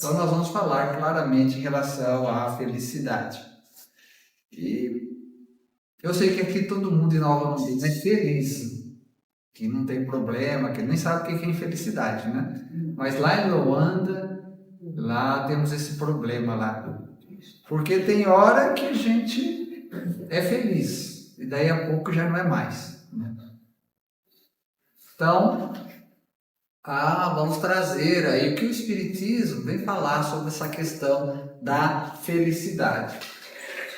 Então nós vamos falar claramente em relação à felicidade. E eu sei que aqui todo mundo em Nova Londrina é feliz, que não tem problema, que nem sabe o que é infelicidade, né? Mas lá em Luanda, lá temos esse problema lá. Porque tem hora que a gente é feliz, e daí a pouco já não é mais. Né? Então, vamos trazer aí o que o Espiritismo vem falar sobre essa questão da felicidade.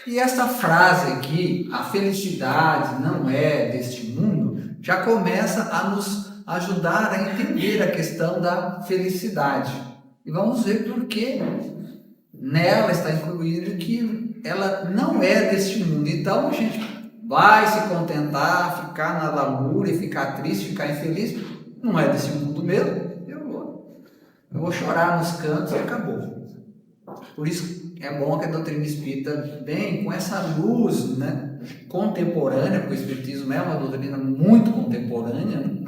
E essa frase aqui, a felicidade não é deste mundo, já começa a nos ajudar a entender a questão da felicidade. E vamos ver por que nela está incluído que ela não é deste mundo. Então a gente vai se contentar, ficar na lamúria, ficar triste, ficar infeliz. Não é desse mundo mesmo, eu vou chorar nos cantos e acabou. Por isso é bom que a doutrina espírita vem com essa luz, né, contemporânea, porque o espiritismo é uma doutrina muito contemporânea, né?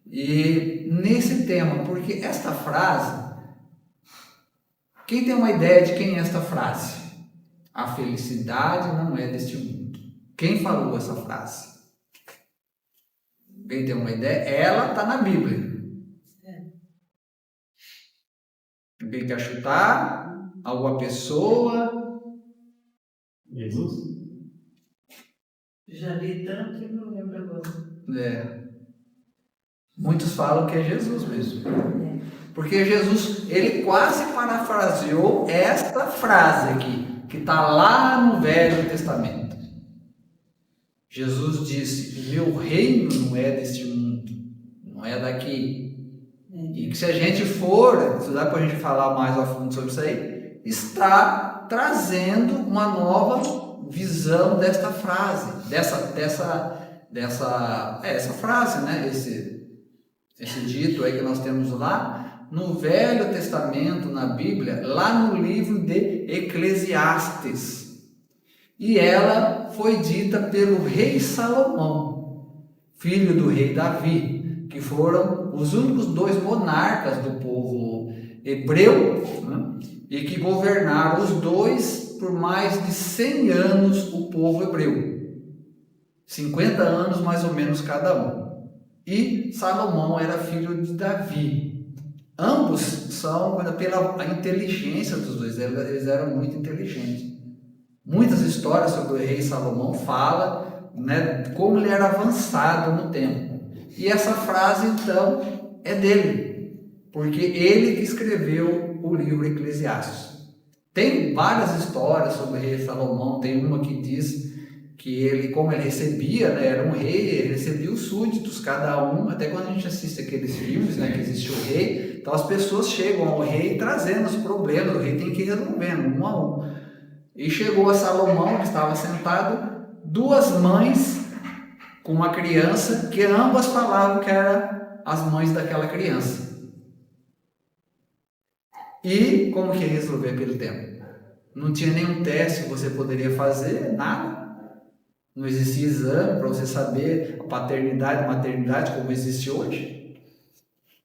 E nesse tema, porque esta frase, quem tem uma ideia de quem é esta frase? A felicidade não é deste mundo. Quem falou essa frase? Quem tem uma ideia? Ela está na Bíblia. Alguém quer chutar? Alguma pessoa? Jesus? Já li tanto que não lembro agora. Muitos falam que é Jesus mesmo. Porque Jesus, ele quase parafraseou esta frase aqui, que está lá no Velho Testamento. Jesus disse: meu reino não é deste mundo, não é daqui. E que se a gente for, se dá para a gente falar mais a fundo sobre isso aí, está trazendo uma nova visão desta frase, essa frase, né? Esse dito aí que nós temos lá no Velho Testamento, na Bíblia, lá no livro de Eclesiastes. E ela foi dita pelo rei Salomão, filho do rei Davi, que foram os únicos 2 monarcas do povo hebreu, né? E que governaram os 2 por mais de 100 anos o povo hebreu. 50 anos mais ou menos cada um. E Salomão era filho de Davi. Ambos são, pela inteligência dos 2, eles eram muito inteligentes. Muitas histórias sobre o rei Salomão falam, né, como ele era avançado no tempo. E essa frase, então, é dele, porque ele que escreveu o livro Eclesiastes. Tem várias histórias sobre o rei Salomão, tem uma que diz que ele, como ele recebia, né, era um rei, ele recebia os súditos, cada um, até quando a gente assiste aqueles filmes, né, que existe o rei, então as pessoas chegam ao rei trazendo os problemas, o rei tem que ir resolvendo, um a um. E chegou a Salomão, que estava sentado, 2 mães com uma criança, que ambas falavam que eram as mães daquela criança. E como que ia resolver aquele tempo? Não tinha nenhum teste que você poderia fazer, nada. Não existia exame para você saber a paternidade e maternidade como existe hoje.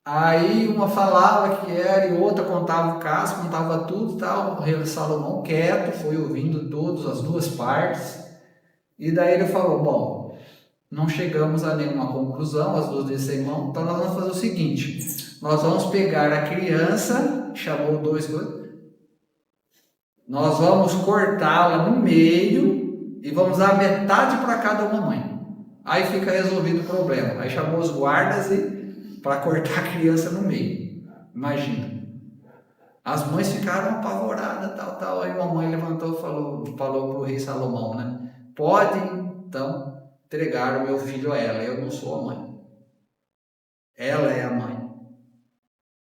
Aí uma falava que era e outra contava o caso, contava tudo e tal. O rei Salomão quieto, foi ouvindo todas as 2 partes. E daí ele falou: bom, não chegamos a nenhuma conclusão, as 2 desse irmão, então nós vamos fazer o seguinte: nós vamos pegar a criança, chamou 2 coisas, nós vamos cortá-la no meio e vamos dar metade para cada uma mãe. Aí fica resolvido o problema. Aí chamou os guardas para cortar a criança no meio. Imagina. As mães ficaram apavoradas, tal. Aí uma mãe levantou e falou para o rei Salomão, né? Pode, então, entregar o meu filho a ela. Eu não sou a mãe. Ela é a mãe.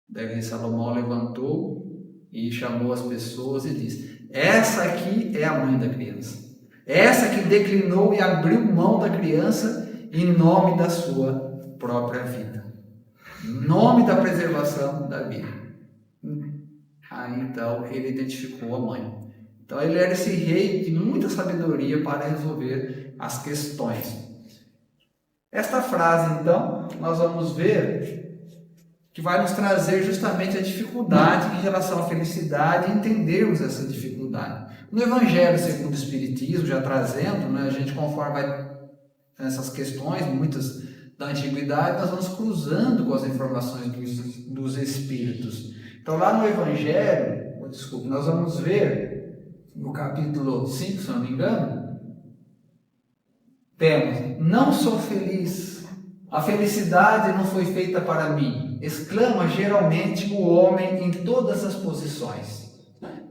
Daí o rei Salomão levantou e chamou as pessoas e disse: essa aqui é a mãe da criança. Essa que declinou e abriu mão da criança em nome da sua própria vida. Em nome da preservação da vida. Aí então ele identificou a mãe. Então ele era esse rei de muita sabedoria para resolver as questões. Esta frase então, nós vamos ver que vai nos trazer justamente a dificuldade em relação à felicidade e entendermos essa dificuldade. No Evangelho segundo o Espiritismo, já trazendo, né, a gente conforme vai essas questões, muitas da antiguidade, nós vamos cruzando com as informações dos Espíritos. Então lá no Evangelho, desculpe, nós vamos ver no capítulo 5, se não me engano, temos: não sou feliz, a felicidade não foi feita para mim, exclama geralmente o homem em todas as posições.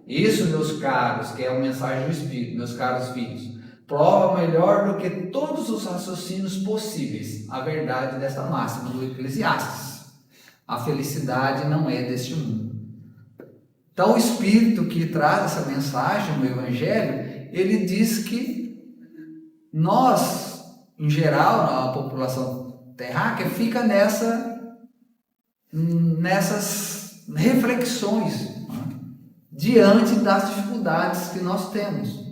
Isso, meus caros, que é uma mensagem do Espírito, meus caros filhos, prova melhor do que todos os raciocínios possíveis a verdade desta máxima do Eclesiastes: a felicidade não é deste mundo. Então o Espírito que traz essa mensagem no Evangelho, ele diz que nós, em geral, a população terráquea, fica nessas reflexões, né, diante das dificuldades que nós temos.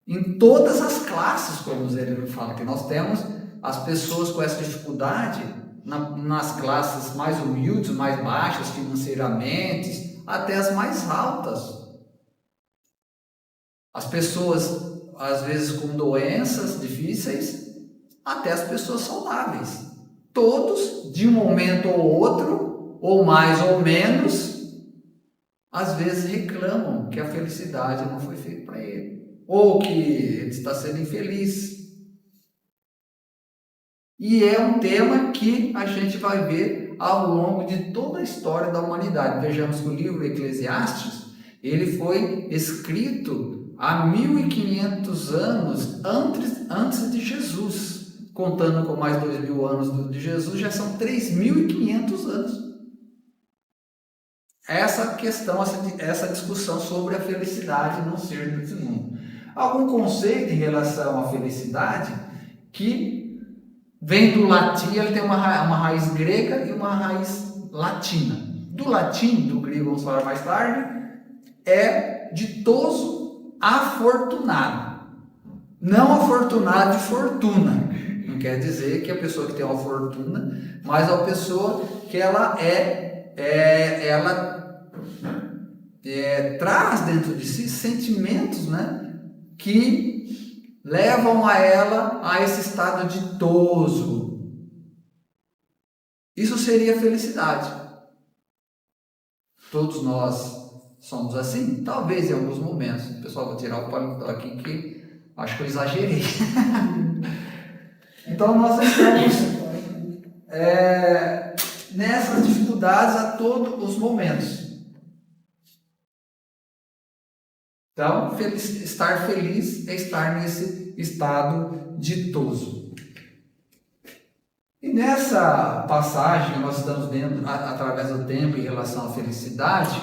Em todas as classes, como ele fala, que nós temos as pessoas com essa dificuldade nas classes mais humildes, mais baixas financeiramente, até as mais altas. As pessoas, às vezes, com doenças difíceis, até as pessoas saudáveis. Todos, de um momento ou outro, ou mais ou menos, às vezes reclamam que a felicidade não foi feita para ele, ou que ele está sendo infeliz. E é um tema que a gente vai ver ao longo de toda a história da humanidade. Vejamos que o livro Eclesiastes, ele foi escrito há 1500 anos antes de Jesus. Contando com mais 2000 anos de Jesus, já são 3500 anos. Essa questão, essa discussão sobre a felicidade não ser desse mundo. Algum conceito em relação à felicidade que vem do latim, ele tem uma raiz grega e uma raiz latina. Do latim, do grego, vamos falar mais tarde, é ditoso afortunado. Não afortunado de fortuna. Não quer dizer que a pessoa que tem uma fortuna, mas a pessoa que ela traz dentro de si sentimentos, né, que levam a ela a esse estado ditoso. Isso seria felicidade. Todos nós somos assim? Talvez em alguns momentos. Pessoal, vou tirar o paletó aqui que acho que eu exagerei. Então nós estamos nessas dificuldades a todos os momentos. Então, estar feliz é estar nesse estado ditoso. E nessa passagem nós estamos vendo, através do tempo, em relação à felicidade,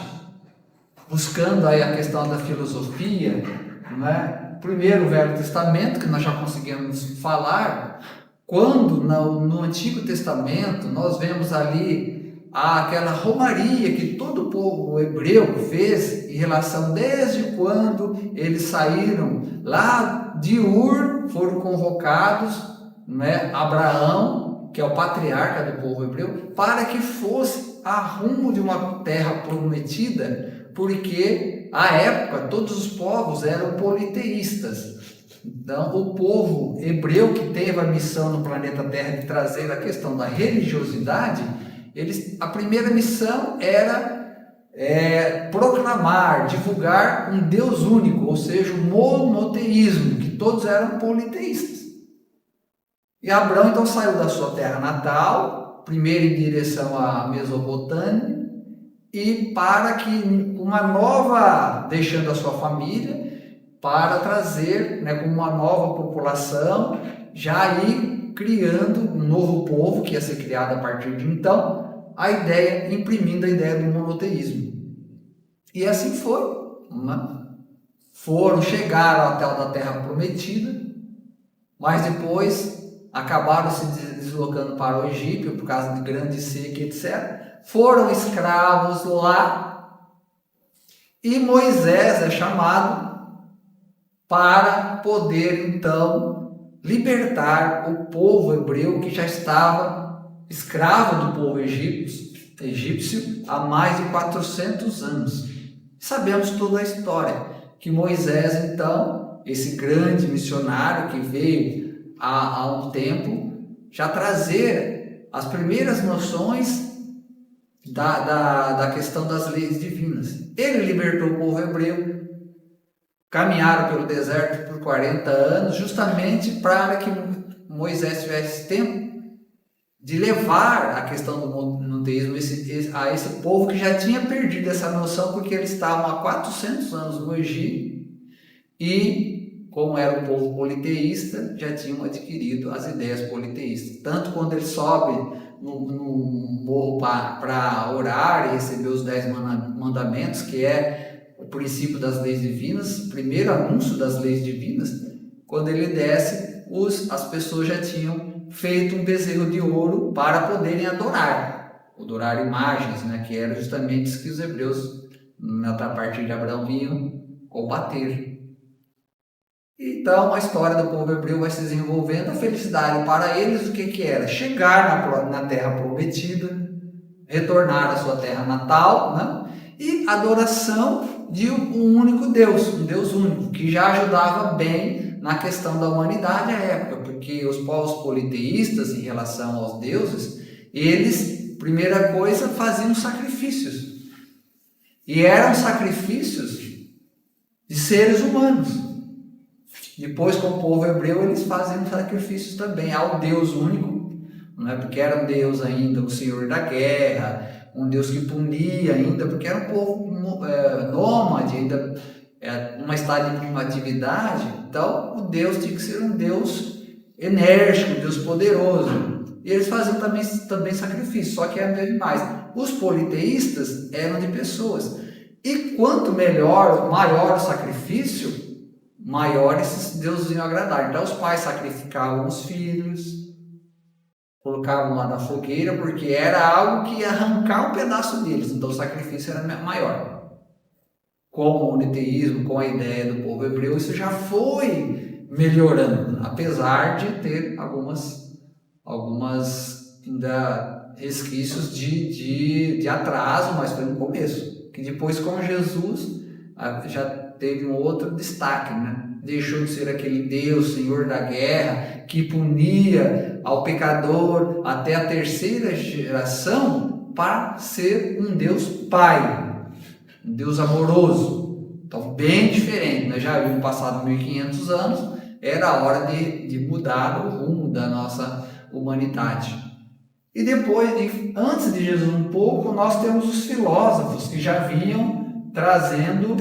buscando aí a questão da filosofia, não é? Primeiro o Velho Testamento, que nós já conseguimos falar, quando no Antigo Testamento nós vemos ali aquela romaria que todo o povo hebreu fez em relação desde quando eles saíram lá de Ur, foram convocados, né, Abraão, que é o patriarca do povo hebreu, para que fosse a rumo de uma terra prometida, porque à época todos os povos eram politeístas. Então o povo hebreu, que teve a missão no planeta Terra de trazer a questão da religiosidade, a primeira missão era proclamar, divulgar um Deus único, ou seja, o monoteísmo, que todos eram politeístas. E Abraão então saiu da sua terra natal, primeiro em direção à Mesopotâmia, e para que uma nova, deixando a sua família, para trazer, né, como uma nova população, já aí criando um novo povo que ia ser criado a partir de então, imprimindo a ideia do monoteísmo. E assim foi, né? Chegaram até a Terra Prometida, mas depois acabaram se deslocando para o Egito por causa de grande seca, etc. Foram escravos lá e Moisés é chamado para poder então libertar o povo hebreu que já estava escravo do povo egípcio há mais de 400 anos. Sabemos toda a história, que Moisés, então, esse grande missionário que veio há um tempo, já trazer as primeiras noções da questão das leis divinas. Ele libertou o povo hebreu, caminharam pelo deserto por 40 anos, justamente para que Moisés tivesse tempo de levar a questão do monoteísmo a esse povo que já tinha perdido essa noção, porque eles estavam há 400 anos no Egito e, como era um povo politeísta, já tinham adquirido as ideias politeístas. Tanto quando ele sobe no morro para orar e receber os 10 mandamentos, que é o princípio das leis divinas, o primeiro anúncio das leis divinas, quando ele desce, as pessoas já tinham feito um bezerro de ouro para poderem adorar imagens, né, que eram justamente isso que os hebreus, a partir de Abraão, vinham combater. Então a história do povo hebreu vai se desenvolvendo. A felicidade para eles, o que era? Chegar na terra prometida, retornar à sua terra natal, né? E adoração de um único Deus, um Deus único, que já ajudava bem na questão da humanidade à época, porque os povos politeístas, em relação aos deuses, eles, primeira coisa, faziam sacrifícios. E eram sacrifícios de seres humanos. Depois, com o povo hebreu, eles faziam sacrifícios também ao Deus único, não é? Porque era um Deus ainda, o Senhor da guerra, um Deus que punia ainda, porque era um povo nômade, ainda numa estádio de primatividade. Então, o Deus tinha que ser um Deus enérgico, um Deus poderoso. E eles faziam também sacrifício, só que eram demais. Os politeístas eram de pessoas. E quanto maior o sacrifício, maior esses deuses iam agradar. Então os pais sacrificavam os filhos, colocavam lá na fogueira, porque era algo que ia arrancar um pedaço deles. Então o sacrifício era maior. Com o monoteísmo, com a ideia do povo hebreu, isso já foi melhorando, apesar de ter algumas ainda resquícios de atraso, mas foi no começo. Que depois, com Jesus, já teve um outro destaque, né? Deixou de ser aquele Deus, Senhor da guerra, que punia ao pecador até a terceira geração, para ser um Deus Pai, um Deus amoroso. Então, bem diferente. Nós já vimos passado 1500 anos, era a hora de mudar o rumo da nossa humanidade. E depois, antes de Jesus um pouco, nós temos os filósofos que já vinham trazendo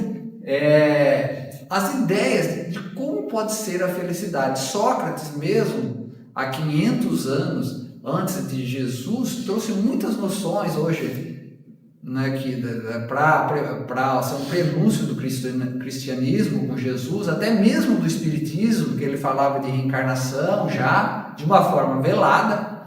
as ideias de como pode ser a felicidade. Sócrates mesmo, há 500 anos antes de Jesus, trouxe muitas noções hoje, né, para ser um prenúncio do cristianismo com Jesus, até mesmo do espiritismo, que ele falava de reencarnação já, de uma forma velada.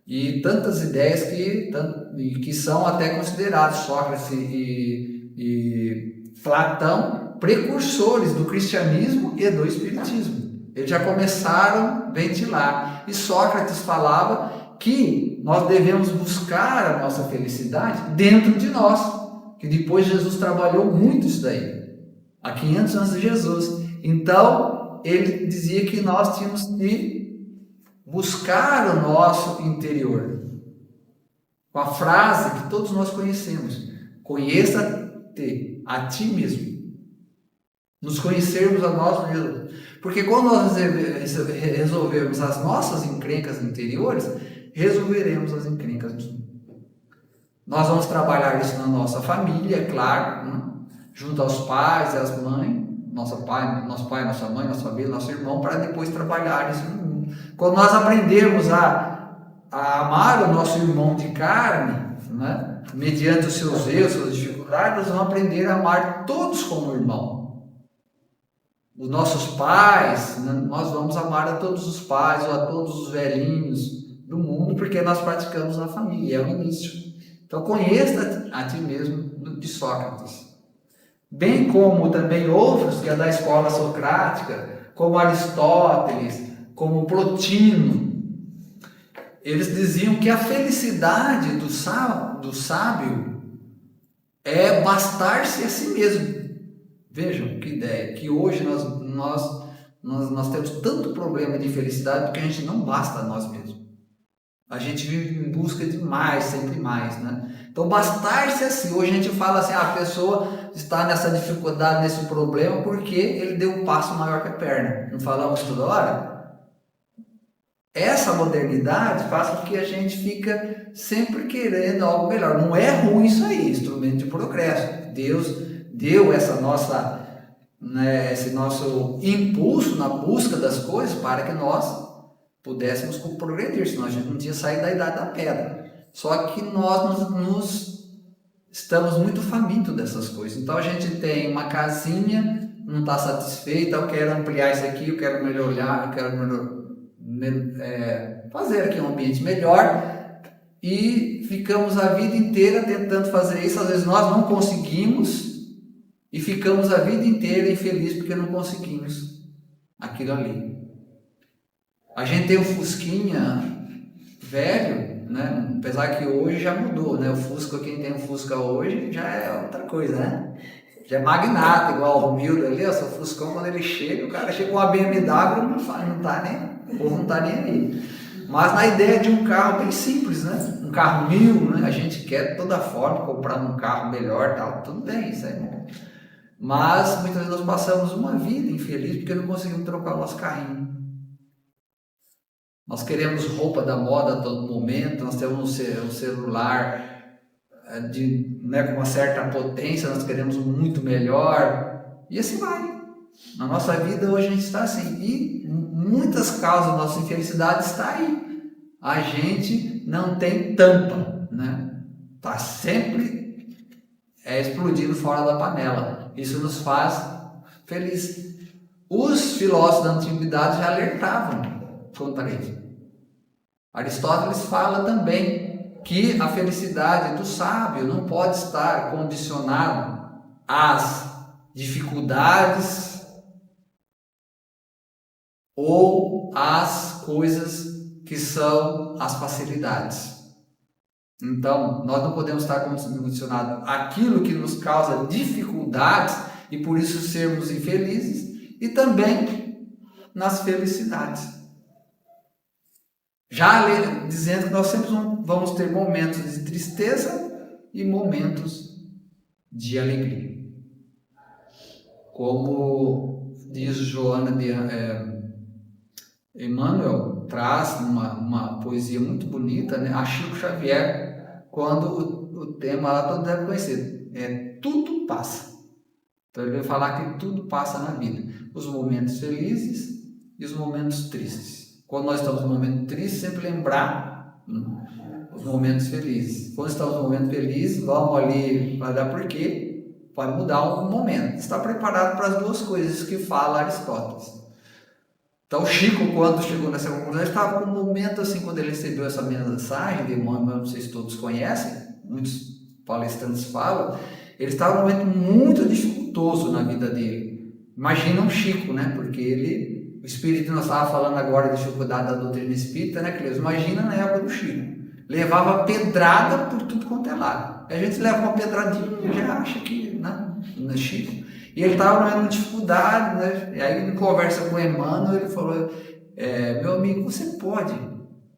E tantas ideias que são até considerados Sócrates e Platão precursores do cristianismo e do espiritismo. Eles já começaram a ventilar. E Sócrates falava que nós devemos buscar a nossa felicidade dentro de nós, que depois Jesus trabalhou muito isso daí, há 500 anos de Jesus. Então, ele dizia que nós tínhamos que buscar o nosso interior, com a frase que todos nós conhecemos: conheça-te a ti mesmo. Nos conhecermos a nós mesmos, porque quando nós resolvermos as nossas encrencas interiores, resolveremos as encrencas do mundo. Nós vamos trabalhar isso na nossa família, é claro, né? Junto aos pais e às mães, nosso pai, nossa mãe, nossa família, nosso irmão, para depois trabalhar isso no mundo. Quando nós aprendermos a amar o nosso irmão de carne, né, mediante os seus erros, suas dificuldades, nós vamos aprender a amar todos como irmão. Os nossos pais, né, nós vamos amar a todos os pais ou a todos os velhinhos do mundo, porque nós praticamos na família, é o início. Então conheça a ti mesmo, de Sócrates. Bem como também outros que é da escola socrática, como Aristóteles, como Plotino. eles diziam que a felicidade do sábio é bastar-se a si mesmo. Vejam que ideia, que hoje nós temos tanto problema de felicidade porque a gente não basta a nós mesmos. A gente vive em busca de mais, sempre mais, né? Então, bastar-se assim. Hoje a gente fala assim, a pessoa está nessa dificuldade, nesse problema, porque ele deu um passo maior que a perna. Não falamos toda hora? Essa modernidade faz com que a gente fica sempre querendo algo melhor. Não é ruim isso aí, instrumento de progresso. Deus deu essa nossa, né, esse nosso impulso na busca das coisas para que nós pudéssemos progredir, senão a gente não tinha saído da idade da pedra. Só que nós estamos muito famintos dessas coisas. Então a gente tem uma casinha, não está satisfeita, eu quero ampliar isso aqui, eu quero melhorar, eu quero fazer aqui um ambiente melhor, e ficamos a vida inteira tentando fazer isso. Às vezes nós não conseguimos e ficamos a vida inteira infelizes porque não conseguimos aquilo ali. A gente tem o Fusquinha velho, né? Apesar que hoje já mudou, né? O Fusca, quem tem o Fusca hoje já é outra coisa, né? Já é magnata, igual o Romildo ali, ó, seu Fuscão, quando ele chega, o cara chega com uma BMW, não tá nem aí. Mas na ideia de um carro bem simples, né? Um carro 1000, né? A gente quer de toda forma comprar um carro melhor, tal, tudo bem, isso aí. Mas muitas vezes nós passamos uma vida infeliz porque não conseguimos trocar o nosso carrinho. Nós queremos roupa da moda a todo momento, nós temos um celular com uma certa potência, nós queremos um muito melhor, e assim vai. Na nossa vida hoje a gente está assim, e muitas causas da nossa infelicidade está aí. A gente não tem tampa, né? Está sempre explodindo fora da panela. Isso nos faz felizes. Os filósofos da antiguidade já alertavam contra isso. Aristóteles fala também que a felicidade do sábio não pode estar condicionada às dificuldades ou às coisas que são as facilidades. Então, nós não podemos estar condicionados àquilo que nos causa dificuldades e por isso sermos infelizes, e também nas felicidades. Já dizendo que nós sempre vamos ter momentos de tristeza e momentos de alegria. Como diz Joana de Emmanuel, traz uma poesia muito bonita, né? A Chico Xavier, quando o tema lá todo deve conhecer, tudo passa. Então ele vai falar que tudo passa na vida, os momentos felizes e os momentos tristes. Quando nós estamos no momento triste, sempre lembrar os momentos felizes. Quando estamos no momento feliz, vamos ali olhar por quê, pode mudar um momento. Está preparado para as duas coisas que fala Aristóteles. Então Chico, quando chegou nessa conclusão, estava com um momento assim, quando ele recebeu essa mensagem de Emmanuel, não sei se todos conhecem, muitos palestrantes falam, ele estava num momento muito dificultoso na vida dele. Imagina um Chico, né? Porque o espírito, nós estávamos falando agora da dificuldade da doutrina espírita, né, Cleus? Imagina na época do Chico. Levava pedrada por tudo quanto é lado. A gente leva uma pedradinha e já acha que, né, não é Chico. E ele estava numa dificuldade, né? E aí, em conversa com o Emmanuel, ele falou: meu amigo, você pode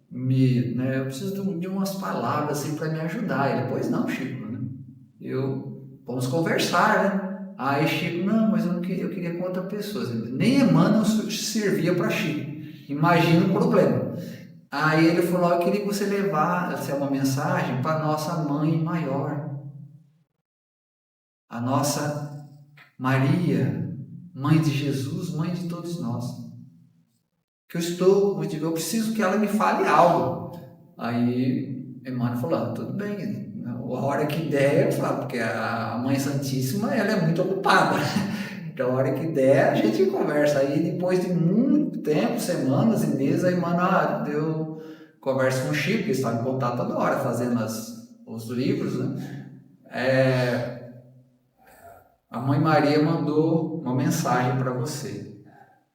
eu preciso de umas palavras assim para me ajudar. Ele, pois não, Chico, né? Vamos conversar, né? Aí Chico, não, mas eu queria com outra pessoa. Nem Emmanuel servia para Chico. Imagina o problema. Aí ele falou: eu queria que você levasse uma mensagem para a nossa mãe maior, a nossa Maria, mãe de Jesus, mãe de todos nós. Que eu preciso que ela me fale algo. Aí Emmanuel falou: tudo bem, a hora que der eu falo, porque a Mãe Santíssima ela é muito ocupada. Então a hora que der a gente conversa. Aí depois de muito tempo, semanas e meses, a Emmanuel deu conversa com o Chico, que estava em contato toda hora, fazendo os livros, né? A Mãe Maria mandou uma mensagem para você.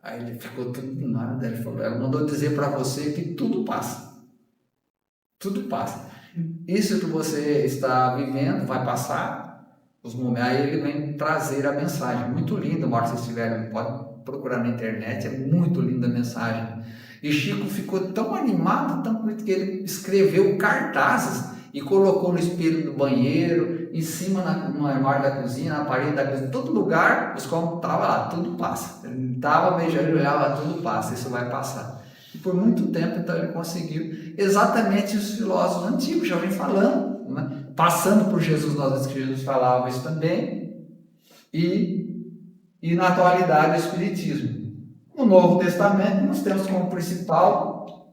Aí ele ficou tudo nada, ela mandou dizer para você que tudo passa. Tudo passa. Isso que você está vivendo vai passar, os momentos, aí ele vem trazer a mensagem. Muito linda, uma hora que vocês tiverem, pode procurar na internet, é muito linda a mensagem. E Chico ficou tão animado, tão bonito, que ele escreveu cartazes e colocou no espelho do banheiro, em cima no armário da cozinha, na parede da cozinha, todo lugar, os como estava lá, tudo passa. Ele estava beijando, ele olhava, tudo passa, isso vai passar. E por muito tempo, então, ele conseguiu exatamente os filósofos antigos já vem falando, né? Passando por Jesus, nós vemos que Jesus falava isso também, e na atualidade o Espiritismo. No Novo Testamento, nós temos como principal,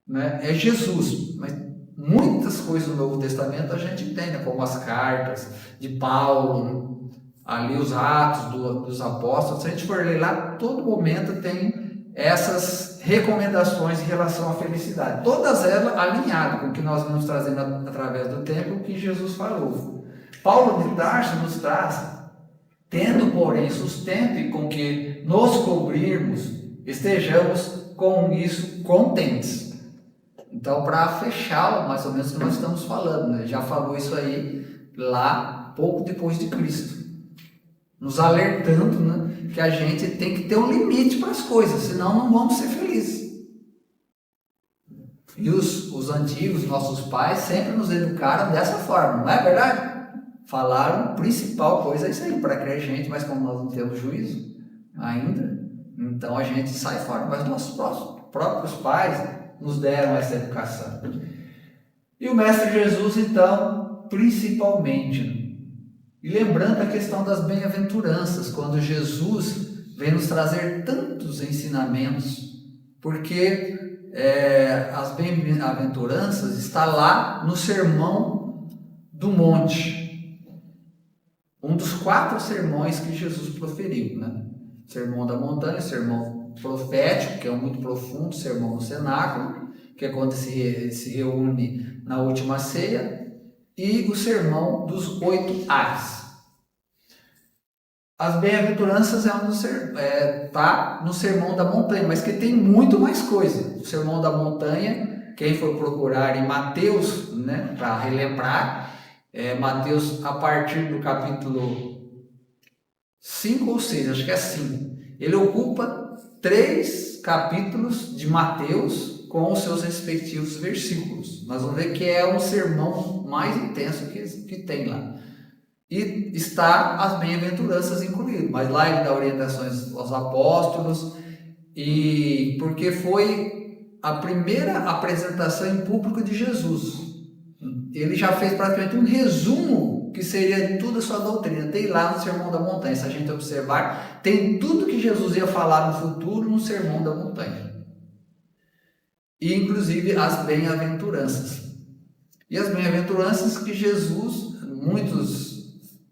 né, é Jesus, mas muitas coisas do Novo Testamento a gente tem, né, como as cartas de Paulo, ali os Atos dos Apóstolos. Se a gente for ler lá, todo momento tem essas recomendações em relação à felicidade, todas elas alinhadas com o que nós vamos trazendo através do tempo, o que Jesus falou. Paulo de Tarso nos traz: tendo, porém, sustento e com que nos cobrirmos, estejamos com isso contentes. Então, para fechar mais ou menos o que nós estamos falando, né? Já falou isso aí lá pouco depois de Cristo, nos alertando, né, que a gente tem que ter um limite para as coisas, senão não vamos ser felizes. E os antigos, nossos pais, sempre nos educaram dessa forma, não é verdade? Falaram, principal coisa é isso aí, para crer gente, mas como nós não temos juízo ainda, então a gente sai fora. Mas nossos próprios pais nos deram essa educação. E o Mestre Jesus, então, principalmente, e lembrando a questão das bem-aventuranças, quando Jesus vem nos trazer tantos ensinamentos, porque as bem-aventuranças está lá no Sermão do Monte, um dos 4 sermões que Jesus proferiu, né? Sermão da Montanha, sermão profético, que é muito profundo, sermão do cenáculo, que é quando se reúne na última ceia, e o sermão dos 8 ares. As bem-aventuranças tá no Sermão da Montanha, mas que tem muito mais coisa. O Sermão da Montanha, quem for procurar em Mateus, né, para relembrar, Mateus, a partir do capítulo 5 ou 6, acho que é 5, ele ocupa 3 capítulos de Mateus com os seus respectivos versículos. Nós vamos ver que é um sermão mais intenso que tem lá. E está as bem-aventuranças incluídas, mas lá ele dá orientações aos apóstolos, e porque foi a primeira apresentação em público de Jesus. Ele já fez praticamente um resumo que seria tudo a sua doutrina. Tem lá no Sermão da Montanha, se a gente observar, tem tudo que Jesus ia falar no futuro no Sermão da Montanha. E inclusive as bem-aventuranças. E as bem-aventuranças que Jesus, muitos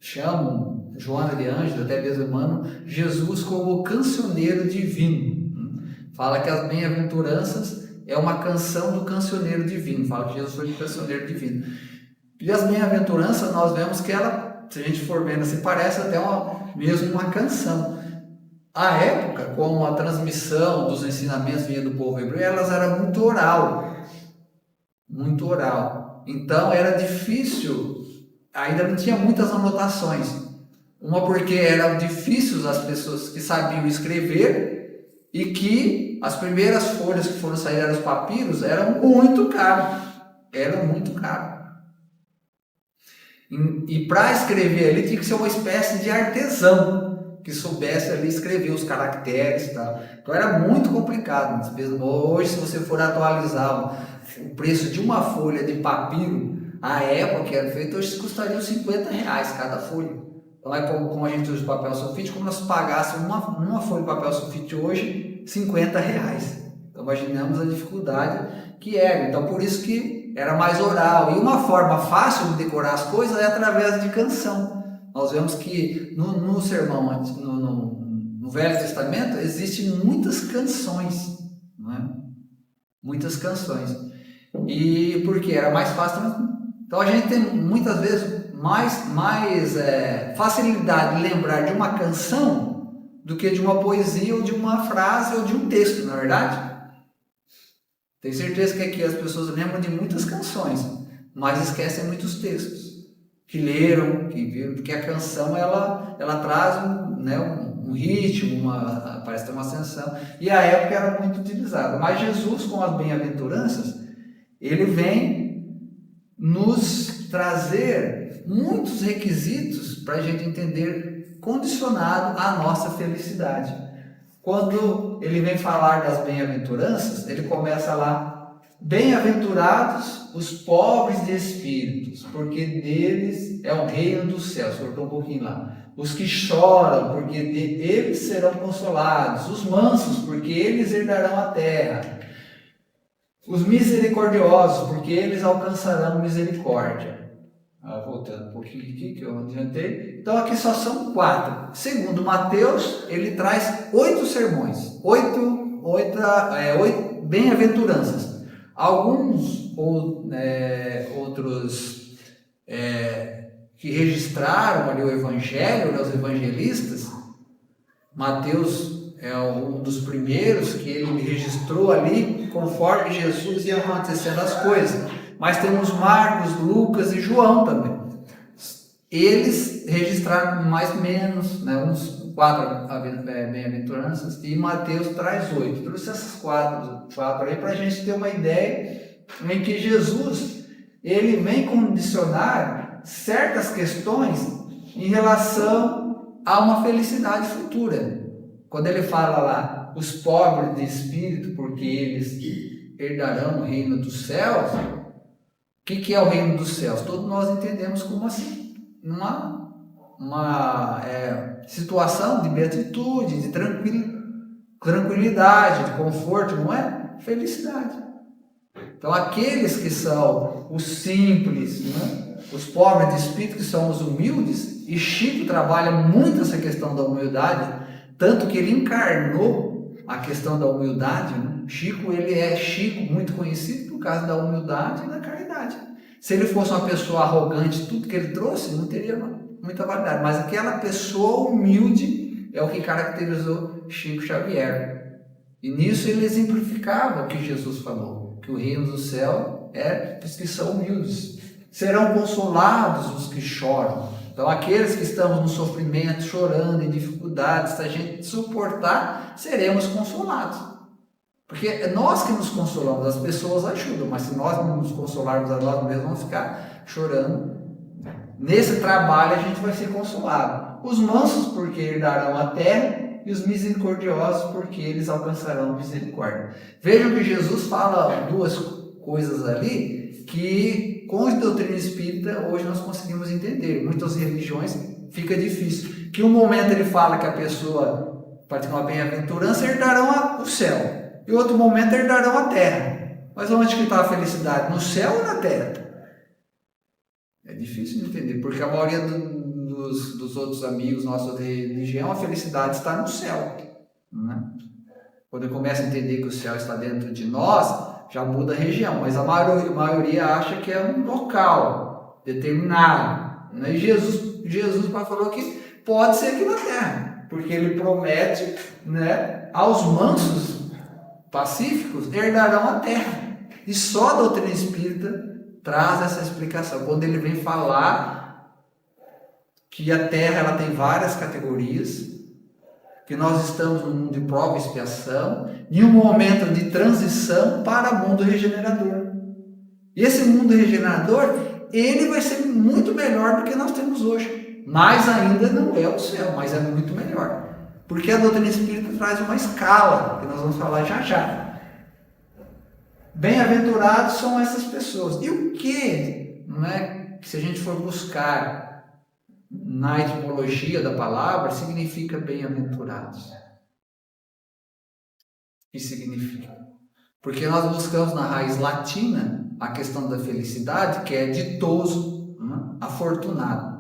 chamam, Joana de Ângelo, até mesmo Emmanuel, Jesus como cancioneiro divino. Fala que as bem-aventuranças é uma canção do cancioneiro divino. Fala que Jesus foi o cancioneiro divino. E as bem-aventuranças, nós vemos que ela, se a gente for vendo assim, parece até mesmo uma canção. À época, como a transmissão dos ensinamentos vinha do povo hebreu, elas eram muito oral. Muito oral. Então era difícil, ainda não tinha muitas anotações. Uma porque eram difíceis as pessoas que sabiam escrever, e que as primeiras folhas que foram sair eram os papiros, eram muito caros. Eram muito caros. E para escrever ali tinha que ser uma espécie de artesão que soubesse ali escrever os caracteres e tal. Então era muito complicado. Hoje, se você for atualizar o preço de uma folha de papiro, a época que era feito, hoje custaria R$50 cada folha. Então é como a gente usa o papel sulfite, como nós pagássemos uma folha de papel sulfite hoje, R$50. Então imaginamos a dificuldade que era. Então por isso que era mais oral. E uma forma fácil de decorar as coisas é através de canção. Nós vemos que no sermão, no Velho Testamento, existem muitas canções, não é? Muitas canções. E porque era mais fácil. Então a gente tem muitas vezes mais facilidade de lembrar de uma canção do que de uma poesia, ou de uma frase, ou de um texto, não é verdade? Tenho certeza que aqui as pessoas lembram de muitas canções, mas esquecem muitos textos que leram, que viram, porque a canção ela traz um ritmo, parece ter uma ascensão, e a época era muito utilizada. Mas Jesus, com as bem-aventuranças, ele vem nos trazer muitos requisitos para a gente entender condicionado à nossa felicidade. Quando ele vem falar das bem-aventuranças, ele começa lá: bem-aventurados os pobres de espíritos, porque deles é o reino dos céus. Cortou um pouquinho lá. Os que choram, porque eles serão consolados. Os mansos, porque eles herdarão a terra. Os misericordiosos, porque eles alcançarão misericórdia. Voltando um pouquinho aqui, que eu adiantei. Então aqui só são 4. Segundo Mateus, ele traz 8 sermões, 8 bem-aventuranças. Alguns outros que registraram ali o Evangelho, os evangelistas, Mateus é um dos primeiros que ele registrou ali conforme Jesus ia acontecendo as coisas. Mas temos Marcos, Lucas e João também. Eles registraram mais ou menos, uns 4 bem-aventuranças, e Mateus traz 8. Trouxe essas 4 aí para a gente ter uma ideia em que Jesus ele vem condicionar certas questões em relação a uma felicidade futura. Quando ele fala lá, os pobres de espírito, porque eles herdarão o reino dos céus. O que é o reino dos céus? Todos nós entendemos como assim, uma situação de beatitude, de tranquilidade, de conforto, não é? Felicidade. Então aqueles que são os simples, os pobres de espírito, que são os humildes, e Chico trabalha muito essa questão da humildade, tanto que ele encarnou a questão da humildade. Chico, ele é Chico, muito conhecido por causa da humildade e da caridade. Se ele fosse uma pessoa arrogante, tudo que ele trouxe não teria muita validade. Mas aquela pessoa humilde é o que caracterizou Chico Xavier. E nisso ele exemplificava o que Jesus falou, que o reino do céu é os que são humildes. Serão consolados os que choram. Então aqueles que estamos no sofrimento, chorando, em dificuldades, se a gente suportar, seremos consolados. Porque é nós que nos consolamos, as pessoas ajudam, mas se nós não nos consolarmos a nós mesmos, vamos ficar chorando. Nesse trabalho a gente vai ser consolado. Os mansos, porque herdarão a terra, e os misericordiosos, porque eles alcançarão misericórdia. Vejam que Jesus fala 2 coisas ali que com a doutrina espírita hoje nós conseguimos entender. Muitas religiões fica difícil. Que um momento ele fala que a pessoa, praticando uma bem-aventurança, herdarão o céu. E outro momento herdarão a terra. Mas onde que está a felicidade? No céu ou na terra? É difícil de entender, porque a maioria dos outros amigos nossos de religião, a felicidade está no céu. Né? Quando eu começo a entender que o céu está dentro de nós, já muda a região. Mas a maioria acha que é um local determinado. Né? E Jesus falou que pode ser aqui na terra, porque ele promete, aos mansos pacíficos herdarão a terra. E só a doutrina espírita traz essa explicação. Quando ele vem falar que a terra ela tem várias categorias, que nós estamos num mundo de prova e expiação, em um momento de transição para o mundo regenerador. E esse mundo regenerador, ele vai ser muito melhor do que nós temos hoje. Mas ainda não é o céu, mas é muito melhor. Porque a doutrina espírita traz uma escala, que nós vamos falar já já. Bem-aventurados são essas pessoas. E o que, se a gente for buscar na etimologia da palavra, significa bem-aventurados? O que significa? Porque nós buscamos na raiz latina a questão da felicidade, que é ditoso, afortunado.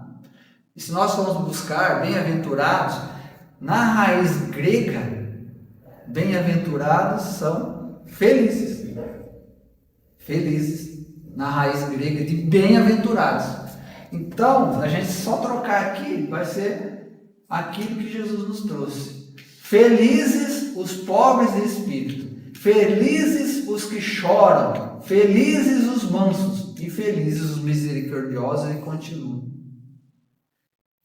E se nós formos buscar bem-aventurados, na raiz grega, bem-aventurados são felizes. Felizes. Na raiz grega de bem-aventurados. Então, a gente só trocar aqui vai ser aquilo que Jesus nos trouxe. Felizes os pobres de espírito. Felizes os que choram, felizes os mansos e felizes os misericordiosos, e continua.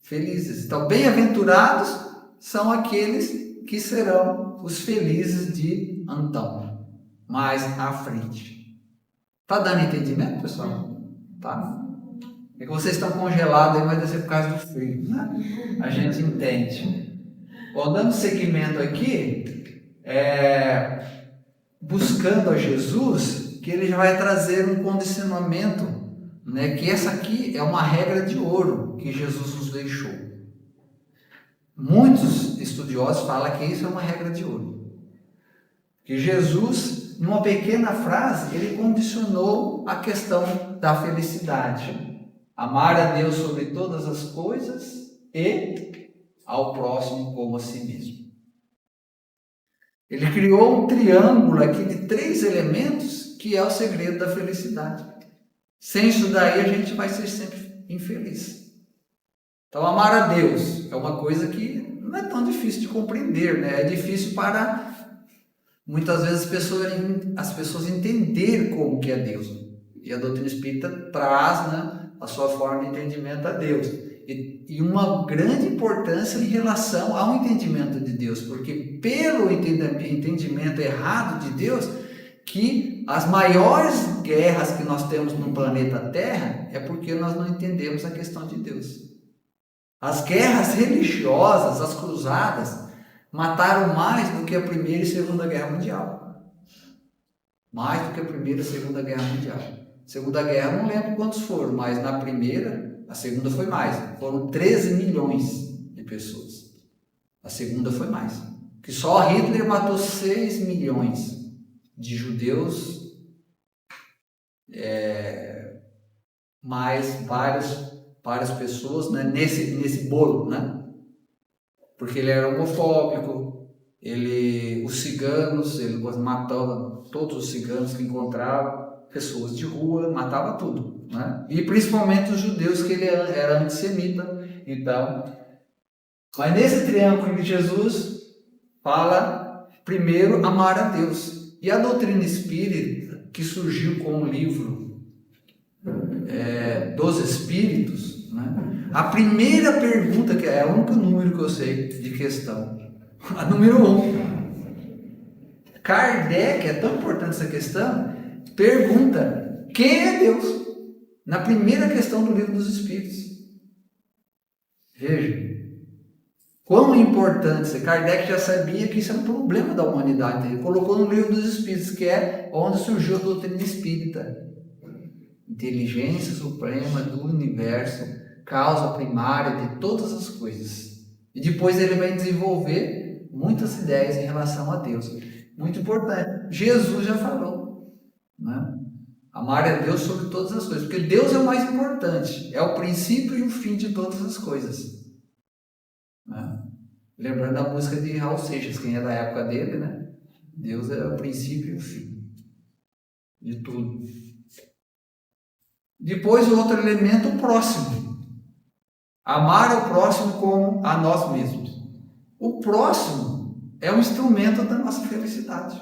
Felizes. Então, bem-aventurados são aqueles que serão os felizes de então, mais à frente. Tá dando entendimento, pessoal? Tá? É que vocês estão congelados aí, mas deve ser por causa do frio, né? A gente entende. Bom, dando seguimento aqui, buscando a Jesus, que ele já vai trazer um condicionamento, né? Que essa aqui é uma regra de ouro que Jesus nos deixou. Muitos estudiosos falam que isso é uma regra de ouro. Que Jesus, numa pequena frase, ele condicionou a questão da felicidade. Amar a Deus sobre todas as coisas e ao próximo como a si mesmo. Ele criou um triângulo aqui de 3 elementos que é o segredo da felicidade. Sem isso daí a gente vai ser sempre infeliz. Então amar a Deus é uma coisa que não é tão difícil de compreender, né? É difícil para muitas vezes as pessoas entenderem como que é Deus. E a doutrina espírita traz, né, a sua forma de entendimento a Deus. E uma grande importância em relação ao entendimento de Deus, porque pelo entendimento errado de Deus, que as maiores guerras que nós temos no planeta Terra é porque nós não entendemos a questão de Deus. As guerras religiosas, as cruzadas, mataram mais do que a Primeira e Segunda Guerra Mundial. Mais do que a Primeira e Segunda Guerra Mundial. Segunda Guerra, não lembro quantos foram, mas na Primeira, a Segunda foi mais. Foram 13 milhões de pessoas. A Segunda foi mais. Que só Hitler matou 6 milhões de judeus, mais várias pessoas, né, nesse bolo, né? Porque ele era homofóbico, os ciganos, ele matava todos os ciganos que encontrava, pessoas de rua, matava tudo, né? E principalmente os judeus, que ele era antissemita. Então, mas nesse triângulo de Jesus fala primeiro amar a Deus. E a doutrina espírita, que surgiu com o livro dos Espíritos, né? A primeira pergunta, que é o único número que eu sei de questão, a número 1. Kardec, é tão importante essa questão, pergunta: quem é Deus? Na primeira questão do livro dos Espíritos. Veja, quão importante. Kardec já sabia que isso era um problema da humanidade. Ele colocou no livro dos Espíritos, que é onde surgiu a doutrina espírita. Inteligência suprema do universo, causa primária de todas as coisas. E depois ele vai desenvolver muitas ideias em relação a Deus. Muito importante. Jesus já falou, né? Amar a Deus sobre todas as coisas, porque Deus é o mais importante, é o princípio e o fim de todas as coisas, né? Lembrando a música de Raul Seixas, quem é da época dele, né? Deus é o princípio e o fim de tudo. Depois o outro elemento, o próximo. Amar ao próximo como a nós mesmos. O próximo é um instrumento da nossa felicidade.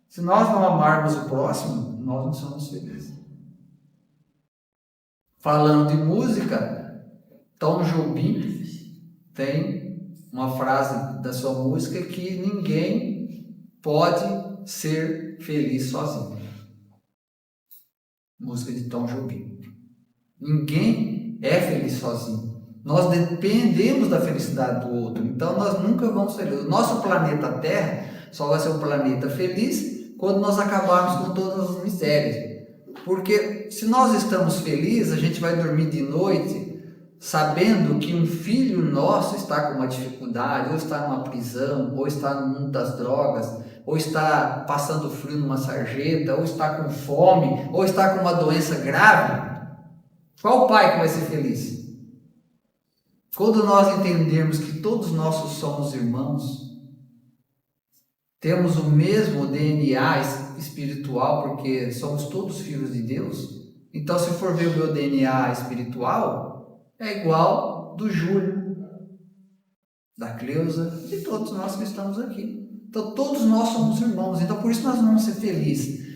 Se nós não amarmos o próximo, nós não somos felizes. Falando de música, Tom Jobim tem uma frase da sua música que ninguém pode ser feliz sozinho. Música de Tom Jobim. Ninguém é feliz sozinho. Nós dependemos da felicidade do outro. Então nós nunca vamos ser felizes. O nosso planeta Terra só vai ser um planeta feliz quando nós acabarmos com todas as misérias. Porque se nós estamos felizes, a gente vai dormir de noite sabendo que um filho nosso está com uma dificuldade, ou está numa prisão, ou está no mundo das drogas, ou está passando frio numa sarjeta, ou está com fome, ou está com uma doença grave. Qual pai que vai ser feliz? Quando nós entendermos que todos nós somos irmãos, temos o mesmo DNA espiritual, porque somos todos filhos de Deus, então se for ver o meu DNA espiritual, é igual do Júlio, da Cleusa, de todos nós que estamos aqui. Então todos nós somos irmãos, então por isso nós vamos ser felizes.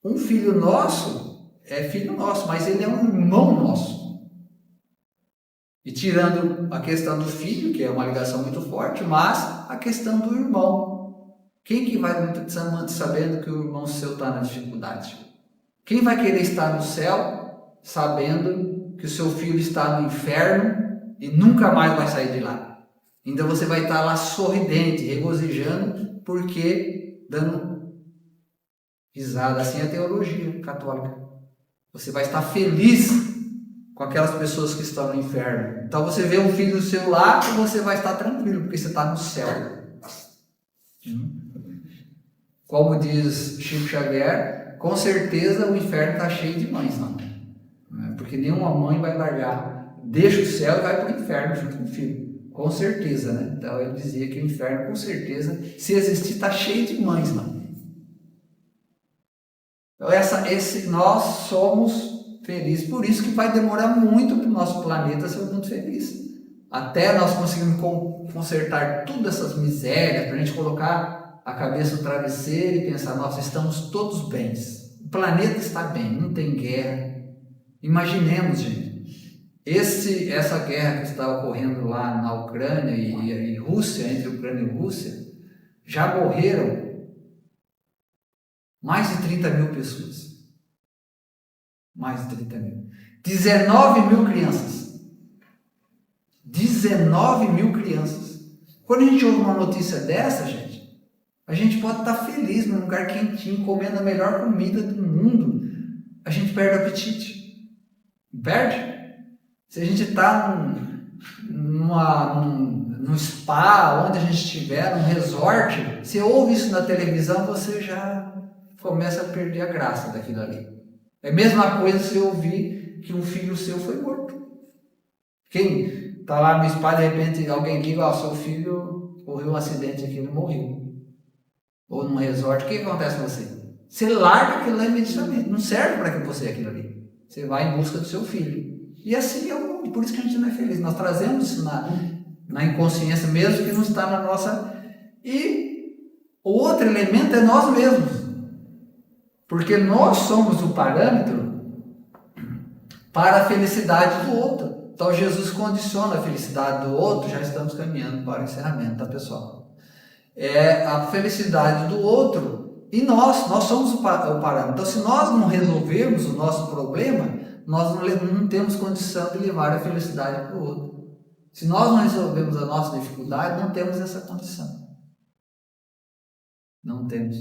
Um filho nosso é filho nosso, mas ele é um irmão nosso. E tirando a questão do filho, que é uma ligação muito forte, mas a questão do irmão. Quem que vai muito sabendo que o irmão seu está na dificuldade? Quem vai querer estar no céu sabendo que o seu filho está no inferno e nunca mais vai sair de lá? Então você vai estar lá sorridente, regozijando, porque dando risada. Assim é a teologia católica. Você vai estar feliz com aquelas pessoas que estão no inferno. Então você vê um filho seu lá e você vai estar tranquilo, porque você está no céu. Como diz Chico Xavier, com certeza o inferno está cheio de mães, não? Porque nenhuma mãe vai largar, deixa o céu e vai para o inferno junto com o filho. Com certeza, né? Então ele dizia que o inferno, com certeza, se existir, está cheio de mães, não? Então nós somos felizes, por isso que vai demorar muito para o nosso planeta ser muito feliz. Até nós conseguirmos consertar todas essas misérias, para a gente colocar a cabeça no travesseiro e pensar, nossa, estamos todos bem. O planeta está bem, não tem guerra. Imaginemos, gente, essa guerra que está ocorrendo lá na Ucrânia e Rússia, entre Ucrânia e Rússia, já morreram mais de 30 mil pessoas. Mais de 30 mil. 19 mil crianças. 19 mil crianças. Quando a gente ouve uma notícia dessa, gente, a gente pode estar feliz num lugar quentinho, comendo a melhor comida do mundo. A gente perde o apetite. Perde? Se a gente está num spa, onde a gente estiver, num resort, se ouve isso na televisão, você já começa a perder a graça daquilo ali. É a mesma coisa se ouvir que um filho seu foi morto. Quem está lá no spa, de repente alguém liga, seu filho morreu um acidente aqui, ele morreu. Ou num resort, o que acontece com você? Você larga aquilo lá imediatamente, não serve para que você aquilo ali. Você vai em busca do seu filho. E assim é o mundo, por isso que a gente não é feliz. Nós trazemos isso na inconsciência, mesmo que não está na nossa... E o outro elemento é nós mesmos. Porque nós somos o parâmetro para a felicidade do outro. Então Jesus condiciona a felicidade do outro, já estamos caminhando para o encerramento, tá, pessoal? É a felicidade do outro e nós somos o parâmetro. Então se nós não resolvermos o nosso problema, nós não temos condição de levar a felicidade para o outro. Se nós não resolvemos a nossa dificuldade, não temos essa condição. Não temos.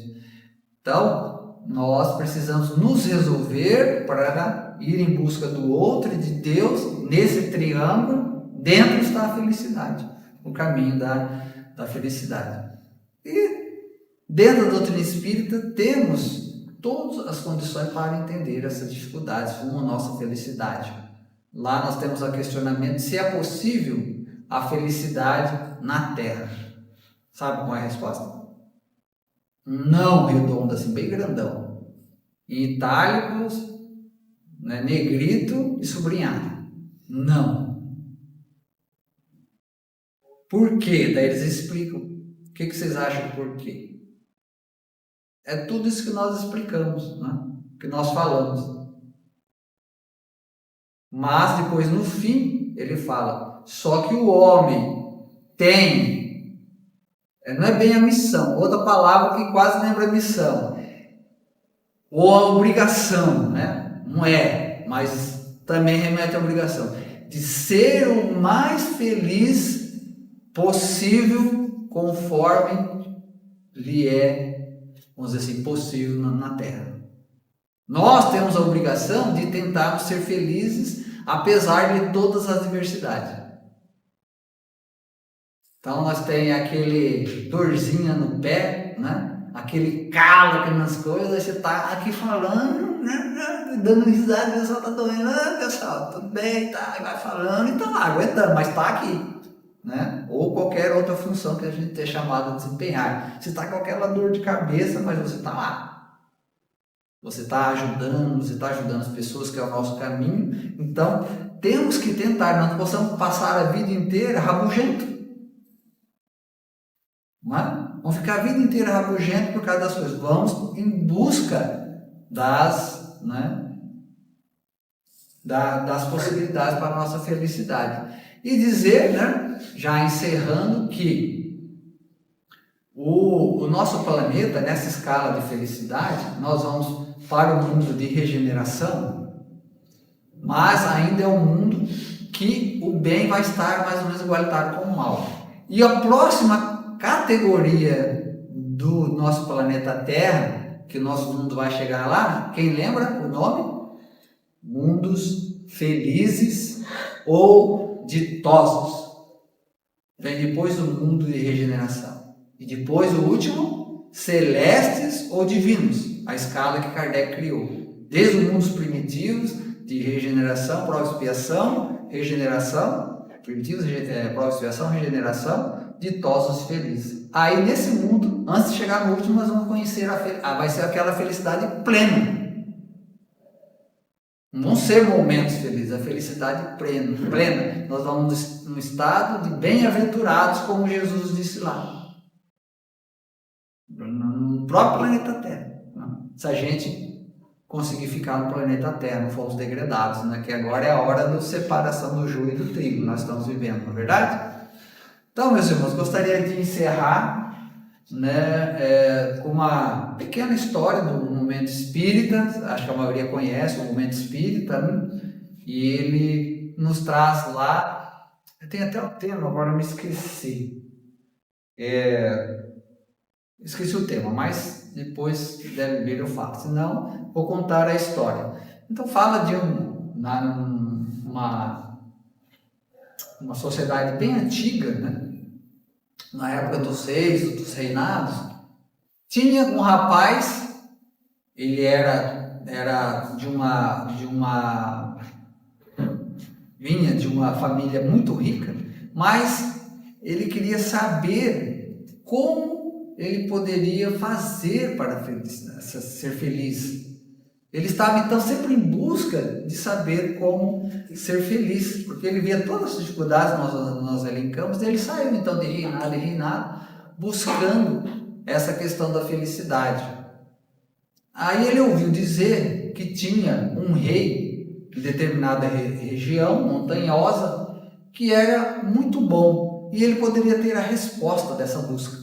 Então, nós precisamos nos resolver para ir em busca do outro e de Deus. Nesse triângulo, dentro está a felicidade, o caminho da felicidade. E dentro da doutrina espírita temos todas as condições para entender essas dificuldades como nossa felicidade. Lá nós temos o questionamento se é possível a felicidade na Terra. Sabe qual é a resposta? Não, redondo, assim, bem grandão. Em itálicos, né, negrito e sublinhado. Não. Por quê? Daí eles explicam. O que vocês acham por quê? É tudo isso que nós explicamos, né? Que nós falamos. Mas depois, no fim, ele fala, só que o homem tem, não é bem a missão, outra palavra que quase lembra a missão, ou a obrigação, né? Não é, mas também remete à obrigação, de ser o mais feliz possível conforme lhe é, vamos dizer assim, possível na Terra. Nós temos a obrigação de tentarmos ser felizes apesar de todas as adversidades. Então nós temos aquele dorzinha no pé, né? Aquele calo aqui nas coisas, aí você está aqui falando, né? Dando risada, o pessoal está doendo, pessoal, tudo bem, tá, vai falando e está lá, aguentando, mas está aqui. Né? Ou qualquer outra função que a gente é chamado a desempenhar. Você está com aquela dor de cabeça, mas você está lá. Você está ajudando as pessoas, que é o nosso caminho. Então, temos que tentar, não possamos passar a vida inteira rabugento. Não é? vamos ficar a vida inteira rabugento por causa das coisas. Vamos em busca das, né, das possibilidades para a nossa felicidade. E dizer, né, já encerrando, que o nosso planeta, nessa escala de felicidade, nós vamos para o mundo de regeneração, mas ainda é um mundo que o bem vai estar mais ou menos igualitário com o mal. E a próxima categoria do nosso planeta Terra, que o nosso mundo vai chegar lá, quem lembra o nome? Mundos felizes ou ditosos. Vem depois o mundo de regeneração. E depois o último, celestes ou divinos, a escala que Kardec criou. Desde os mundos primitivos, de regeneração, prova e expiação, regeneração, primitivos, prova e expiação, regeneração, ditosos felizes. Aí nesse mundo, antes de chegar no último, nós vamos conhecer vai ser aquela felicidade plena. Não vão ser momentos felizes, a felicidade plena. Nós vamos num estado de bem-aventurados, como Jesus disse lá. No próprio planeta Terra. Se a gente conseguir ficar no planeta Terra, não fomos degradados, né? Que agora é a hora da separação do joio e do trigo, nós estamos vivendo, não é verdade? Então, meus irmãos, gostaria de encerrar, né, com uma pequena história do Movimento Espírita. Acho que a maioria conhece o Movimento Espírita, né? E ele nos traz lá, tem até o tema, agora eu me esqueci. Esqueci o tema, mas depois deve ver eu falo, senão vou contar a história. Então fala de uma sociedade bem antiga, né? Na época dos reis, dos reinados, tinha um rapaz, ele era vinha de uma família muito rica, mas ele queria saber como ele poderia fazer para ser feliz. Ele estava então sempre em busca de saber como ser feliz, porque ele via todas as dificuldades que nós elencamos, e ele saiu então de reinado em reinado, buscando essa questão da felicidade. Aí ele ouviu dizer que tinha um rei em determinada região montanhosa que era muito bom, e ele poderia ter a resposta dessa busca.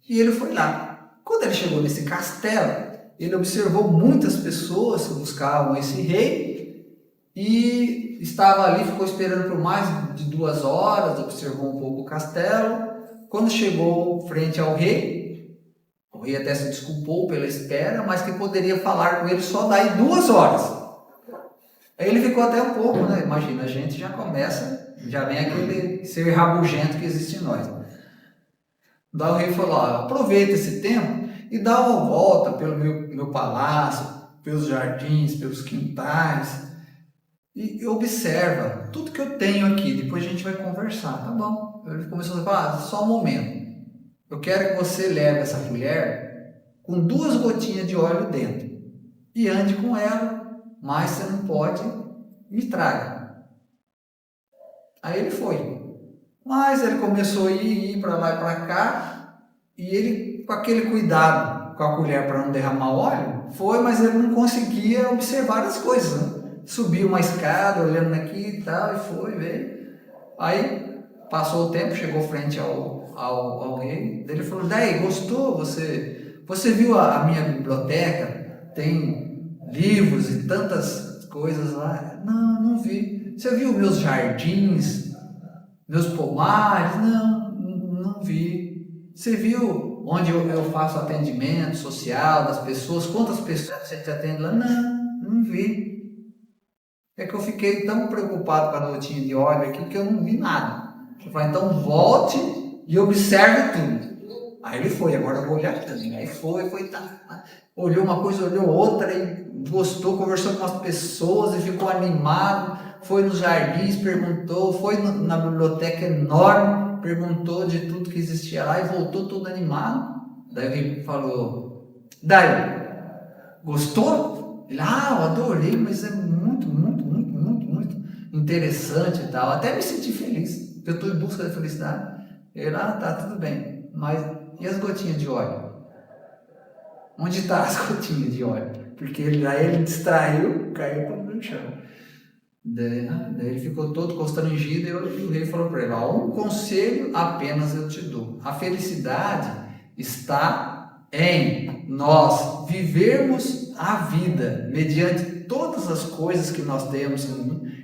E ele foi lá. Quando ele chegou nesse castelo, ele observou muitas pessoas que buscavam esse rei e estava ali, ficou esperando por mais de 2 horas, observou um pouco o castelo. Quando chegou frente ao rei, o rei até se desculpou pela espera, mas que poderia falar com ele só daí 2 horas. Aí ele ficou até um pouco, né? Imagina, a gente já começa, já vem aquele ser rabugento que existe em nós. Daí o rei falou: aproveita esse tempo e dá uma volta pelo meu palácio, pelos jardins, pelos quintais, e observa tudo que eu tenho aqui, depois a gente vai conversar. Tá bom. Ele começou a falar: só um momento, eu quero que você leve essa colher com 2 gotinhas de óleo dentro e ande com ela, mas você não pode, me traga. Aí ele foi, mas ele começou a ir para lá e para cá, e ele, com aquele cuidado com a colher para não derramar óleo, foi, mas ele não conseguia observar as coisas, né? Subiu uma escada, olhando aqui e tal, e foi, veio. Aí passou o tempo, chegou frente ao rei, ele falou: daí, gostou? Você viu a minha biblioteca? Tem livros e tantas coisas lá. Não vi. Você viu meus jardins, meus pomares? Não vi. Você viu onde eu faço atendimento social das pessoas? Quantas pessoas você atende lá? Não vi. É que eu fiquei tão preocupado com a gotinha de óleo aqui que eu não vi nada. Eu falei: então volte e observe tudo. Aí ele foi: agora eu vou olhar também. Aí foi, tá. Olhou uma coisa, olhou outra, e gostou, conversou com as pessoas e ficou animado. Foi nos jardins, perguntou, foi na biblioteca enorme, perguntou de tudo que existia lá e voltou todo animado. Daí ele falou: daí, gostou? Ele: eu adorei, mas é muito interessante e tal. Até me senti feliz, porque eu estou em busca da felicidade. Ele: tá tudo bem, mas E as gotinhas de óleo? Onde está as gotinhas de óleo? Porque ele distraiu, caiu tudo no chão. Daí ele ficou todo constrangido e o rei falou para ele: um conselho apenas eu te dou. A felicidade está em nós vivermos a vida mediante todas as coisas que nós temos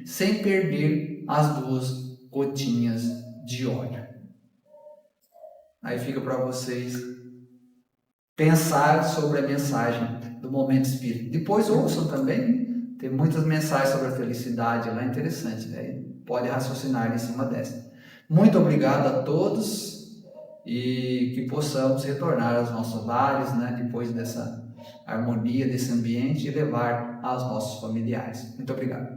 sem perder as 2 gotinhas de óleo. Aí fica para vocês pensar sobre a mensagem do Momento Espírita. Depois ouçam também. Tem muitas mensagens sobre a felicidade lá, interessante, né? Pode raciocinar em cima dessa. Muito obrigado a todos e que possamos retornar aos nossos lares, né? Depois dessa harmonia, desse ambiente e levar aos nossos familiares. Muito obrigado.